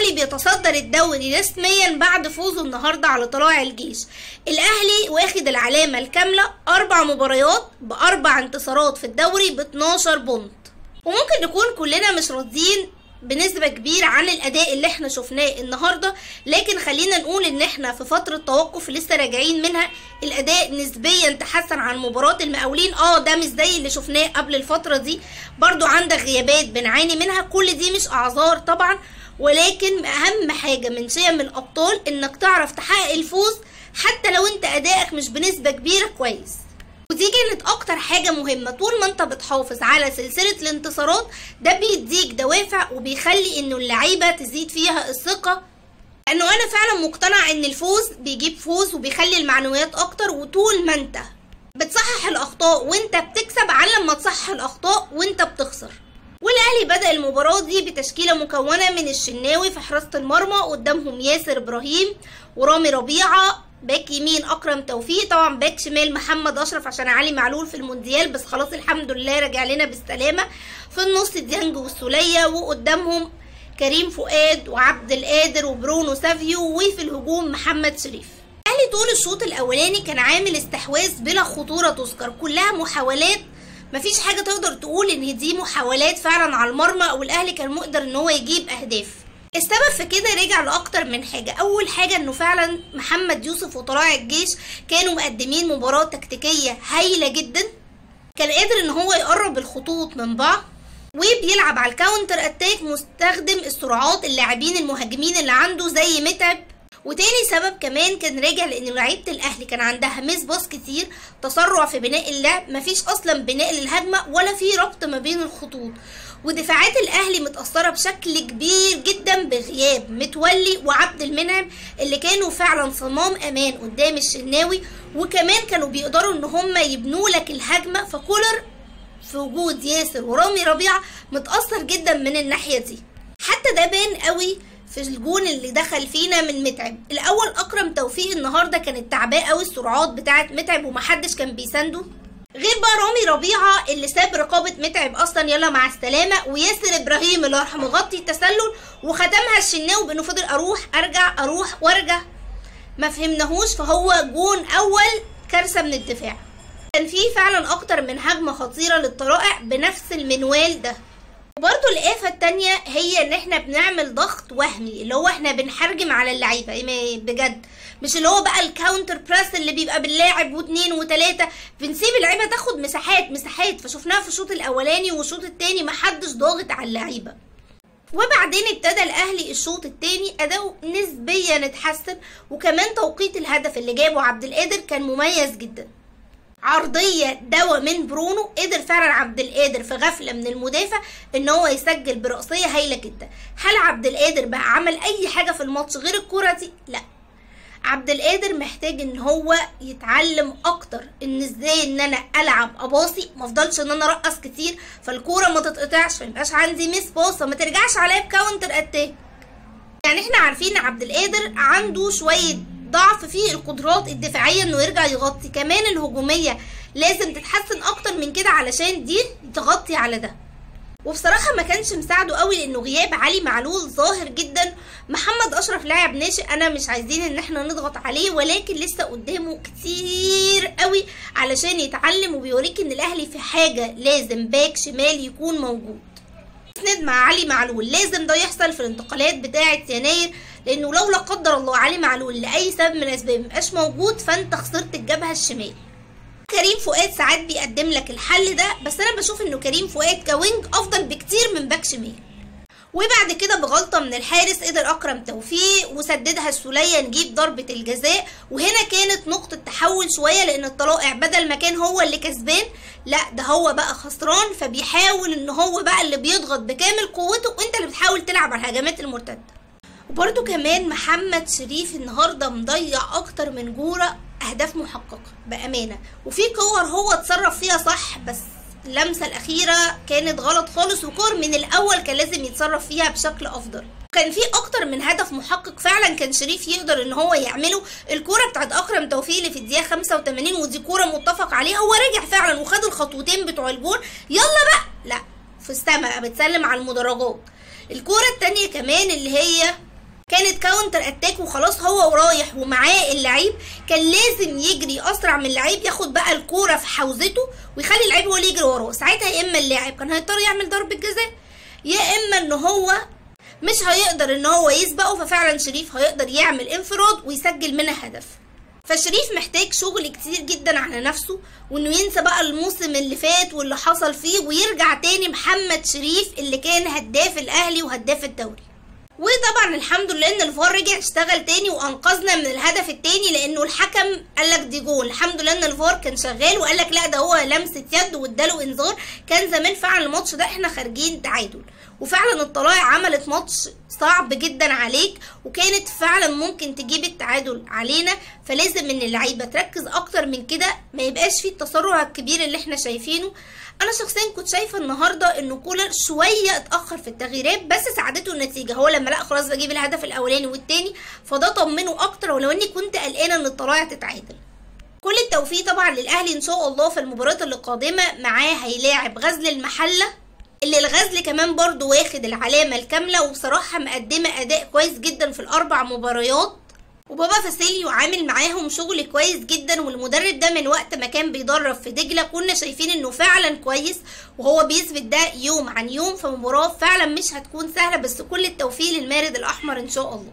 الاهلي بيتصدر الدوري رسميا بعد فوزه النهارده على طلائع الجيش. الاهلي واخد العلامه الكامله 4 مباريات ب4 انتصارات في الدوري ب12 بونت. وممكن نكون كلنا مش راضيين بنسبة كبيرة عن الأداء اللي احنا شفناه النهاردة، لكن خلينا نقول ان احنا في فترة توقف لسه راجعين منها. الأداء نسبيا تحسن عن مباراة المقاولين، ده مش زي اللي شفناه قبل الفترة دي. برضو عندك غيابات بنعاني منها، كل دي مش أعذار طبعا، ولكن أهم حاجة من شيم الأبطال انك تعرف تحقق الفوز حتى لو انت أدائك مش بنسبة كبيرة كويس. ودي كانت اكتر حاجة مهمة. طول ما انت بتحافظ على سلسلة الانتصارات ده بيديك دوافع وبيخلي انه اللعيبة تزيد فيها الثقة، لانه انا فعلا مقتنع ان الفوز بيجيب فوز وبيخلي المعنويات اكتر. وطول ما انت بتصحح الاخطاء وانت بتكسب على لما تصحح الاخطاء وانت بتخسر. والاهلي بدأ المباراة دي بتشكيلة مكونة من الشناوي في حراسة المرمى، قدامهم ياسر ابراهيم ورامي ربيعة، باك يمين اكرم توفيق، طبعا باك شمال محمد اشرف عشان علي معلول في المونديال بس خلاص الحمد لله رجع لنا بالسلامه، في النص ديانج والسوليه، وقدامهم كريم فؤاد وعبد القادر وبرونو سافيو، وفي الهجوم محمد شريف. الاهلي طول الشوط الاولاني كان عامل استحواذ بلا خطوره تذكر، كلها محاولات، مفيش حاجه تقدر تقول ان دي محاولات فعلا على المرمى او الاهلي كان مقدر ان هو يجيب اهداف. السبب في كده رجع لاكتر من حاجه. اول حاجه انه فعلا محمد يوسف وطلائع الجيش كانوا مقدمين مباراه تكتيكيه هايله جدا، كان قادر ان هو يقرب الخطوط من بعض وبيلعب على الكاونتر اتاك، مستخدم السرعات اللاعبين المهاجمين اللي عنده زي متعب. وتاني سبب كمان كان راجع لان لعيبه الاهلي كان عندها ميس باص كتير، تسرع في بناء اللعب، مفيش اصلا بناء للهجمه ولا في ربط ما بين الخطوط. ودفاعات الاهلي متاثره بشكل كبير جدا بغياب متولي وعبد المنعم اللي كانوا فعلا صمام امان قدام الشناوي، وكمان كانوا بيقدروا ان هم يبنوا لك الهجمه. فكولر في وجود ياسر ورامي ربيعه متاثر جدا من الناحيه دي، حتى ده بان قوي في الجون اللي دخل فينا من متعب. الاول اكرم توفيق النهارده كانت تعباه قوي السرعات بتاعه متعب ومحدش كان بيسانده، غير بقى رامي ربيعه اللي ساب رقابه متعب اصلا يلا مع السلامه، وياسر ابراهيم اللي راح مغطي التسلل وختمها الشناوي بانه فضل اروح وارجع ما فهمناهوش. فهو جون اول كارثه من الدفاع. كان فيه فعلا اكتر من هجمه خطيره للطلائع بنفس المنوال ده. وبرضه الآفة التانية هي ان احنا بنعمل ضغط وهمي، اللي هو احنا بنحرجم على اللعيبة بجد، مش اللي هو بقى الكاونتر بريس اللي بيبقى باللاعب واثنين وثلاثة، بنسيب اللعيبة تاخد مساحات. فشوفناها في الشوط الاولاني والشوط التاني محدش ضاغط على اللعيبة. وبعدين ابتدى الاهلي الشوط التاني اداؤه نسبيا اتحسن، وكمان توقيت الهدف اللي جابه عبد القادر كان مميز جدا. عرضية دوا من برونو، قدر فعلا عبد القادر في غفلة من المدافع ان هو يسجل برأسية هايلة جدا. هل عبد القادر بقى عمل اي حاجة في الماتش غير الكرة دي؟ لا، عبد القادر محتاج ان هو يتعلم اكتر ان ازاي ان انا العب اباصي، ما افضلش ان انا ارقص كتير فالكورة ما تتقطعش، ما يبقاش عندي ميس باصة، ما ترجعش عليا بكاونتر اتاك. يعني احنا عارفين عبد القادر عنده شوية ضعف في القدرات الدفاعية انه يرجع يغطي، كمان الهجومية لازم تتحسن اكتر من كده علشان دي تغطي على ده. وبصراحة ما كانش مساعده قوي لانه غياب علي معلول ظاهر جدا. محمد اشرف لاعب ناشئ، انا مش عايزين ان احنا نضغط عليه، ولكن لسه قدامه كتير قوي علشان يتعلم، وبيوريك ان الاهلي في حاجة لازم باك شمال يكون موجود يسند مع علي معلول. لازم ده يحصل في الانتقالات بتاعة يناير، لانه لو لا قدر الله علي معلول لاي سبب من الاسباب مبقاش موجود فانت خسرت الجبهه الشمال. كريم فؤاد ساعات بيقدم لك الحل ده، بس انا بشوف انه كريم فؤاد كوينج افضل بكتير من باك شمال. وبعد كده بغلطه من الحارس قدر اكرم توفيق وسددها السوليه نجيب ضربه الجزاء، وهنا كانت نقطه تحول شويه لان الطلائع بدل ما كان هو اللي كسبان لا ده هو بقى خسران، فبيحاول ان هو بقى اللي بيضغط بكامل قوته وانت اللي بتحاول تلعب على الهجمات المرتده. وبرده كمان محمد شريف النهارده مضيع اكتر من جوره اهداف محققه بامانه، وفي كور هو اتصرف فيها صح بس اللمسه الاخيره كانت غلط خالص، وكور من الاول كان لازم يتصرف فيها بشكل افضل. كان في اكتر من هدف محقق فعلا كان شريف يقدر ان هو يعمله. الكوره بتاعت اكرم توفيق اللي في الدقيقه 85 ودي كوره متفق عليها، هو رجع فعلا وخد الخطوتين بتوع الجول، يلا بقى لا في السماء بتسلم على المدرجات. الكوره التانيه كمان اللي هي كانت كاونتر اتاك وخلاص هو ورايح ومعاه اللعيب، كان لازم يجري اسرع من اللعيب، ياخد بقى الكوره في حوزته ويخلي اللعيب هو اللي يجري وراه. ساعتها يا اما اللاعب كان هيضطر يعمل ضربه جزاء، يا اما ان هو مش هيقدر ان هو يسبقه، ففعلا شريف هيقدر يعمل انفراد ويسجل منها هدف. فشريف محتاج شغل كتير جدا على نفسه، وانه ينسى بقى الموسم اللي فات واللي حصل فيه، ويرجع تاني محمد شريف اللي كان هداف الاهلي وهداف الدوري. وطبعا الحمد لله ان الفار رجع اشتغل تاني وانقذنا من الهدف التاني، لانه الحكم قالك دي جول. الحمد لله ان الفار كان شغال وقالك لا ده هو لمسة يد واداله انذار، كان زمان فعلا الماتش ده احنا خارجين تعادل. وفعلا الطلائع عملت ماتش صعب جدا عليك، وكانت فعلا ممكن تجيب التعادل علينا. فلازم ان اللعيبه تركز اكتر من كده، ما يبقاش فيه التسرع الكبير اللي احنا شايفينه. انا شخصيا كنت شايفه النهارده انه كولر شويه اتاخر في التغييرات، بس ساعدته النتيجه. هو لما لقى خلاص بجيب الهدف الاولاني والتاني فده طمنه اكتر، ولو اني كنت قلقانه ان الطلائع تتعادل. كل التوفيق طبعا للاهلي ان شاء الله في المباريات اللي قادمه. معاه هيلاعب غزل المحله، اللي الغزل كمان برضو واخد العلامه الكامله، وبصراحه مقدمه اداء كويس جدا في الاربع مباريات، وبابا فاسيليو عامل معاهم شغل كويس جدا. والمدرب ده من وقت ما كان بيدرب في دجله كنا شايفين انه فعلا كويس، وهو بيثبت ده يوم عن يوم. فمباراه فعلا مش هتكون سهله، بس كل التوفيق للمارد الاحمر ان شاء الله.